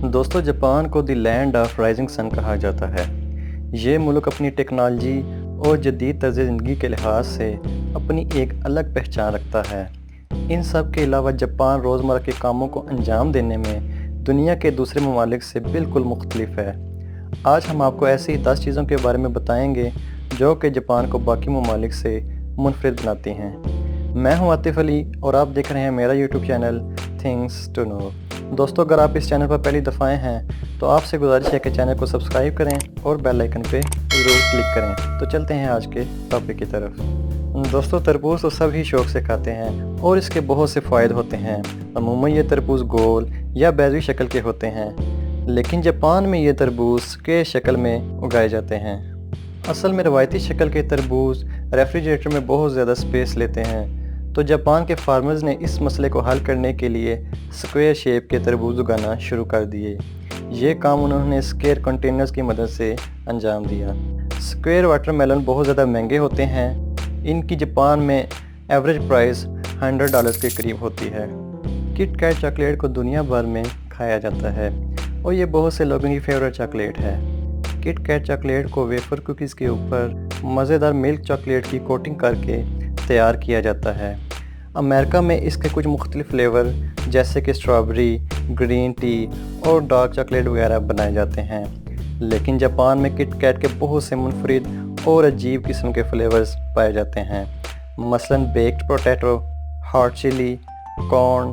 دوستو جاپان کو the land of rising سن کہا جاتا ہے۔ یہ ملک اپنی ٹیکنالوجی اور جدید طرز زندگی کے لحاظ سے اپنی ایک الگ پہچان رکھتا ہے۔ ان سب کے علاوہ جاپان روزمرہ کے کاموں کو انجام دینے میں دنیا کے دوسرے ممالک سے بالکل مختلف ہے۔ آج ہم آپ کو ایسی ہی 10 چیزوں کے بارے میں بتائیں گے جو کہ جاپان کو باقی ممالک سے منفرد بناتی ہیں۔ میں ہوں عاطف علی اور آپ دیکھ رہے ہیں میرا YouTube channel things to know. دوستو اگر آپ اس چینل پر پہلی دفعہ آئے ہیں تو آپ سے گزارش ہے کہ چینل کو سبسکرائب کریں اور بیل آئیکن پہ ضرور کلک کریں۔ تو چلتے ہیں آج کے ٹاپک کی طرف۔ دوستو تربوز تو سب ہی شوق سے کھاتے ہیں اور اس کے بہت سے فوائد ہوتے ہیں۔ عموماً یہ تربوز گول یا بیضوی شکل کے ہوتے ہیں، لیکن جاپان میں یہ تربوز کے شکل میں اگائے جاتے ہیں۔ اصل میں روایتی شکل کے تربوز ریفریجریٹر میں بہت زیادہ سپیس لیتے ہیں، تو جاپان کے فارمرز نے اس مسئلے کو حل کرنے کے لیے سکوئر شیپ کے تربوز اگانا شروع کر دیے۔ یہ کام انہوں نے سکوئر کنٹینرز کی مدد سے انجام دیا۔ سکوئر واٹر میلن بہت زیادہ مہنگے ہوتے ہیں۔ ان کی جاپان میں ایوریج پرائس $100 کے قریب ہوتی ہے۔ کٹ کیٹ چاکلیٹ کو دنیا بھر میں کھایا جاتا ہے اور یہ بہت سے لوگوں کی فیوریٹ چاکلیٹ ہے۔ کٹ کیٹ چاکلیٹ کو ویفر کوکیز کے اوپر مزیدار ملک چاکلیٹ کی کوٹنگ کر کے تیار کیا جاتا ہے۔ امریکہ میں اس کے کچھ مختلف فلیور جیسے کہ اسٹرابری، گرین ٹی اور ڈارک چاکلیٹ وغیرہ بنائے جاتے ہیں، لیکن جاپان میں کٹ کیٹ کے بہت سے منفرد اور عجیب قسم کے فلیورز پائے جاتے ہیں۔ مثلاً بیکڈ پوٹیٹو، ہاٹ چلی، کارن،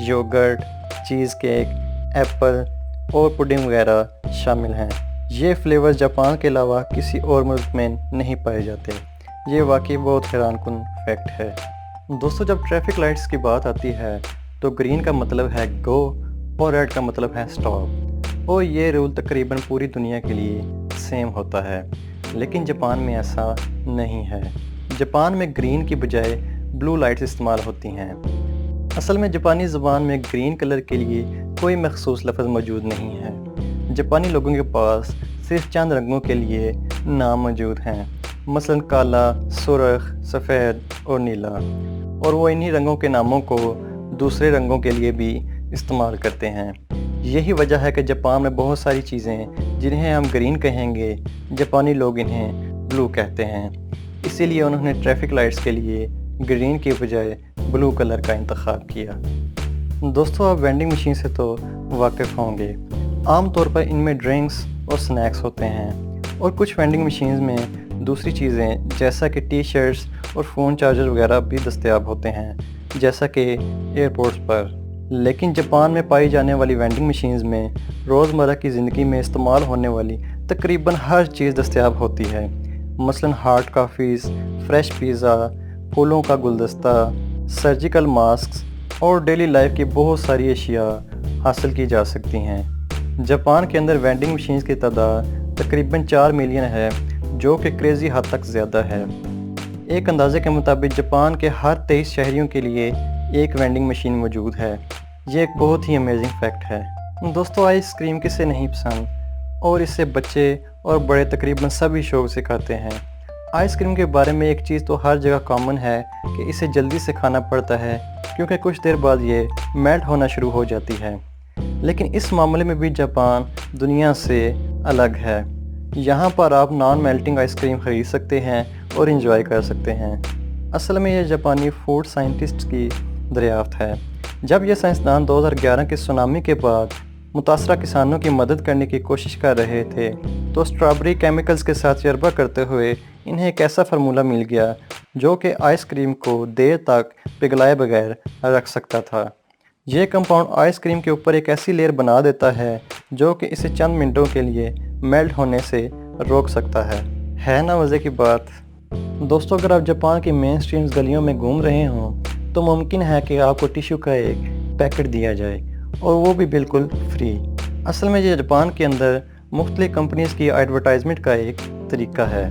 یوگرٹ، چیز کیک، ایپل اور پڈنگ وغیرہ شامل ہیں۔ یہ فلیورز جاپان کے علاوہ کسی اور ملک میں نہیں پائے جاتے۔ یہ واقعی بہت حیران کن فیکٹ ہے۔ دوستو جب ٹریفک لائٹس کی بات آتی ہے تو گرین کا مطلب ہے گو اور ریڈ کا مطلب ہے سٹاپ، اور یہ رول تقریباً پوری دنیا کے لیے سیم ہوتا ہے، لیکن جاپان میں ایسا نہیں ہے۔ جاپان میں گرین کی بجائے بلو لائٹس استعمال ہوتی ہیں۔ اصل میں جاپانی زبان میں گرین کلر کے لیے کوئی مخصوص لفظ موجود نہیں ہے۔ جاپانی لوگوں کے پاس صرف چند رنگوں کے لیے نام موجود ہیں، مثلاً کالا، سرخ، سفید اور نیلا، اور وہ انہی رنگوں کے ناموں کو دوسرے رنگوں کے لیے بھی استعمال کرتے ہیں۔ یہی وجہ ہے کہ جاپان میں بہت ساری چیزیں جنہیں ہم گرین کہیں گے جاپانی لوگ انہیں بلو کہتے ہیں، اسی لیے انہوں نے ٹریفک لائٹس کے لیے گرین کی بجائے بلو کلر کا انتخاب کیا۔ دوستو آپ وینڈنگ مشین سے تو واقف ہوں گے۔ عام طور پر ان میں ڈرنکس اور سنیکس ہوتے ہیں، اور کچھ وینڈنگ مشینز میں دوسری چیزیں جیسا کہ ٹی شرٹس اور فون چارجر وغیرہ بھی دستیاب ہوتے ہیں، جیسا کہ ایئرپورٹس پر۔ لیکن جاپان میں پائی جانے والی وینڈنگ مشینز میں روزمرہ کی زندگی میں استعمال ہونے والی تقریباً ہر چیز دستیاب ہوتی ہے، مثلاً ہارڈ کافیز، فریش پیزا، پھولوں کا گلدستہ، سرجیکل ماسکس اور ڈیلی لائف کی بہت ساری اشیاء حاصل کی جا سکتی ہیں۔ جاپان کے اندر وینڈنگ مشینز کی تعداد تقریباً 4 ملین ہے، جو کہ کریزی حد تک زیادہ ہے۔ ایک اندازے کے مطابق جاپان کے ہر 23 شہریوں کے لیے ایک وینڈنگ مشین موجود ہے۔ یہ ایک بہت ہی امیزنگ فیکٹ ہے۔ دوستو آئس کریم کسے نہیں پسند، اور اس سے بچے اور بڑے تقریباً سبھی شوق سے کھاتے ہیں۔ آئس کریم کے بارے میں ایک چیز تو ہر جگہ کامن ہے کہ اسے جلدی سے کھانا پڑتا ہے کیونکہ کچھ دیر بعد یہ میلٹ ہونا شروع ہو جاتی ہے، لیکن اس معاملے میں بھی جاپان دنیا سے الگ ہے۔ یہاں پر آپ نان میلٹنگ آئس کریم خرید سکتے ہیں اور انجوائے کر سکتے ہیں۔ اصل میں یہ جاپانی فوڈ سائنٹسٹ کی دریافت ہے۔ جب یہ سائنسدان 2011 کے سونامی کے بعد متاثرہ کسانوں کی مدد کرنے کی کوشش کر رہے تھے تو اسٹرابری کیمیکلز کے ساتھ تجربہ کرتے ہوئے انہیں ایک ایسا فارمولہ مل گیا جو کہ آئس کریم کو دیر تک پگھلائے بغیر رکھ سکتا تھا۔ یہ کمپاؤنڈ آئس کریم کے اوپر ایک ایسی لیئر بنا دیتا ہے جو کہ اسے چند منٹوں کے لیے میلٹ ہونے سے روک سکتا ہے نا مزے کی بات۔ دوستو اگر آپ جاپان کی مین سٹریمز گلیوں میں گھوم رہے ہوں تو ممکن ہے کہ آپ کو ٹیشو کا ایک پیکٹ دیا جائے، اور وہ بھی بالکل فری۔ اصل میں یہ جاپان کے اندر مختلف کمپنیز کی ایڈورٹائزمنٹ کا ایک طریقہ ہے۔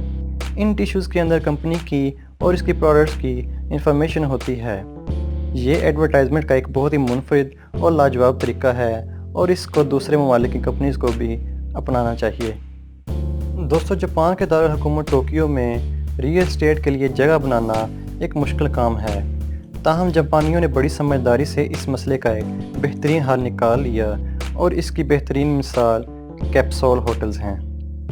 ان ٹیشوز کے اندر کمپنی کی اور اس کی پروڈکٹس کی انفارمیشن ہوتی ہے۔ یہ ایڈورٹائزمنٹ کا ایک بہت ہی منفرد اور لاجواب طریقہ ہے، اور اس کو دوسرے ممالک کی کمپنیز کو بھی اپنانا چاہیے۔ دوستو جاپان کے دارالحکومت ٹوکیو میں ریئل اسٹیٹ کے لیے جگہ بنانا ایک مشکل کام ہے، تاہم جاپانیوں نے بڑی سمجھداری سے اس مسئلے کا ایک بہترین حل نکال لیا اور اس کی بہترین مثال کیپسول ہوٹلز ہیں۔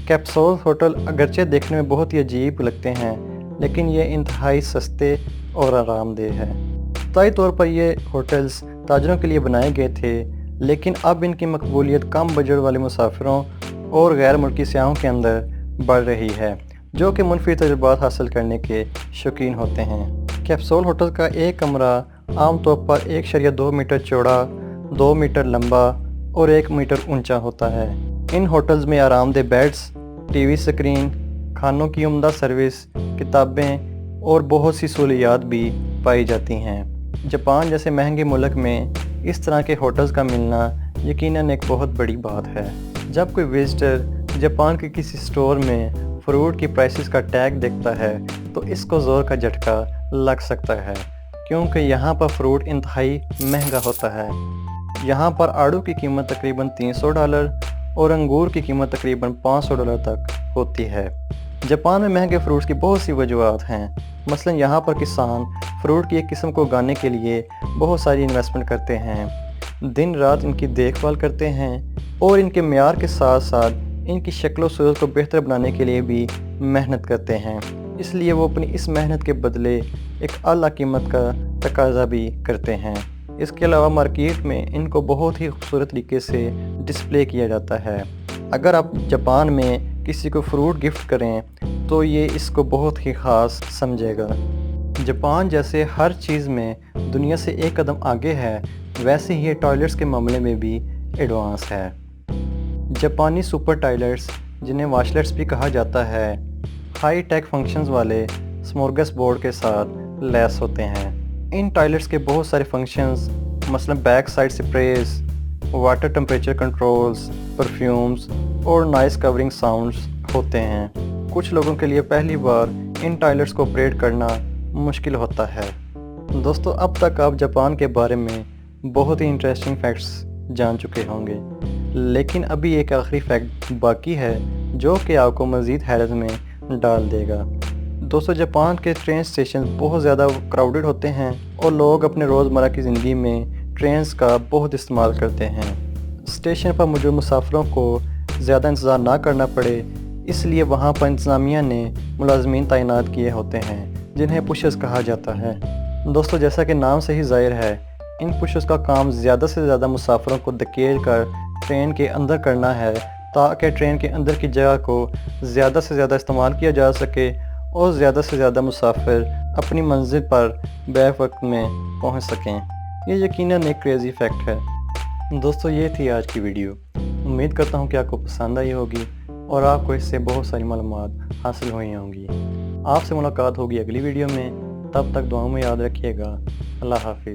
کیپسول ہوٹل اگرچہ دیکھنے میں بہت ہی عجیب لگتے ہیں، لیکن یہ انتہائی سستے اور آرام دہ ہے۔ ابتدائی طور پر یہ ہوٹلز تاجروں کے لیے بنائے گئے تھے، لیکن اب ان کی مقبولیت کم بجٹ والے مسافروں اور غیر ملکی سیاحوں کے اندر بڑھ رہی ہے، جو کہ منفرد تجربات حاصل کرنے کے شوقین ہوتے ہیں۔ کیپسول ہوٹل کا ایک کمرہ عام طور پر 1.2 میٹر چوڑا، 2 میٹر لمبا اور 1 میٹر اونچا ہوتا ہے۔ ان ہوٹلز میں آرام دہ بیڈز، ٹی وی سکرین، کھانوں کی عمدہ سروس، کتابیں اور بہت سی سہولیات بھی پائی جاتی ہیں۔ جاپان جیسے مہنگے ملک میں اس طرح کے ہوٹلز کا ملنا یقیناً ایک بہت بڑی بات ہے۔ جب کوئی وزٹر جاپان کے کسی سٹور میں فروٹ کی پرائسز کا ٹیگ دیکھتا ہے تو اس کو زور کا جھٹکا لگ سکتا ہے، کیونکہ یہاں پر فروٹ انتہائی مہنگا ہوتا ہے۔ یہاں پر آڑو کی قیمت تقریباً $300 اور انگور کی قیمت تقریباً $500 تک ہوتی ہے۔ جاپان میں مہنگے فروٹس کی بہت سی وجوہات ہیں۔ مثلاً یہاں پر کسان فروٹ کی ایک قسم کو اگانے کے لیے بہت ساری انویسٹمنٹ کرتے ہیں، دن رات ان کی دیکھ بھال کرتے ہیں اور ان کے معیار کے ساتھ ساتھ ان کی شکل و صورت کو بہتر بنانے کے لیے بھی محنت کرتے ہیں۔ اس لیے وہ اپنی اس محنت کے بدلے ایک اعلیٰ قیمت کا تقاضا بھی کرتے ہیں۔ اس کے علاوہ مارکیٹ میں ان کو بہت ہی خوبصورت طریقے سے ڈسپلے کیا جاتا ہے۔ اگر آپ جاپان میں کسی کو فروٹ گفٹ کریں تو یہ اس کو بہت ہی خاص سمجھے گا۔ جاپان جیسے ہر چیز میں دنیا سے ایک قدم آگے ہے، ویسے ہی یہ ٹوائلٹس کے معاملے میں بھی ایڈوانس ہے۔ جاپانی سپر ٹوائلٹس، جنہیں واشلیٹس بھی کہا جاتا ہے، ہائی ٹیک فنکشنز والے سمورگس بورڈ کے ساتھ لیس ہوتے ہیں۔ ان ٹوائلٹس کے بہت سارے فنکشنز مثلاً back side sprays, water temperature controls, perfumes اور نائز کورنگ ساؤنڈز ہوتے ہیں۔ کچھ لوگوں کے لیے پہلی بار ان ٹوائلٹس کو آپریٹ کرنا مشکل ہوتا ہے۔ دوستو، اب تک آپ جاپان کے بارے میں بہت ہی انٹرسٹنگ فیکٹس جان چکے ہوں گے، لیکن ابھی ایک آخری فیکٹ باقی ہے جو کہ آپ کو مزید حیرت میں ڈال دے گا۔ دوستو، جاپان کے ٹرین اسٹیشن بہت زیادہ کراؤڈڈ ہوتے ہیں اور لوگ اپنے روزمرہ کی زندگی میں ٹرینز کا بہت استعمال کرتے ہیں۔ اسٹیشن پر موجود مسافروں کو زیادہ انتظار نہ کرنا پڑے، اس لیے وہاں پر انتظامیہ نے ملازمین تعینات کیے ہوتے ہیں جنہیں پشز کہا جاتا ہے۔ دوستو، جیسا کہ نام سے ہی ظاہر ہے، ان پشز کا کام زیادہ سے زیادہ مسافروں کو دھکیل کر ٹرین کے اندر کرنا ہے تاکہ ٹرین کے اندر کی جگہ کو زیادہ سے زیادہ استعمال کیا جا سکے اور زیادہ سے زیادہ مسافر اپنی منزل پر بیک وقت میں پہنچ سکیں۔ یہ یقیناً ایک کریزی فیکٹ ہے۔ دوستو، یہ تھی آج کی ویڈیو۔ امید کرتا ہوں کہ آپ کو پسند آئی ہوگی اور آپ کو اس سے بہت ساری معلومات حاصل ہوئی ہوں گی۔ آپ سے ملاقات ہوگی اگلی ویڈیو میں، تب تک دعاؤں میں یاد رکھیے گا۔ اللہ حافظ۔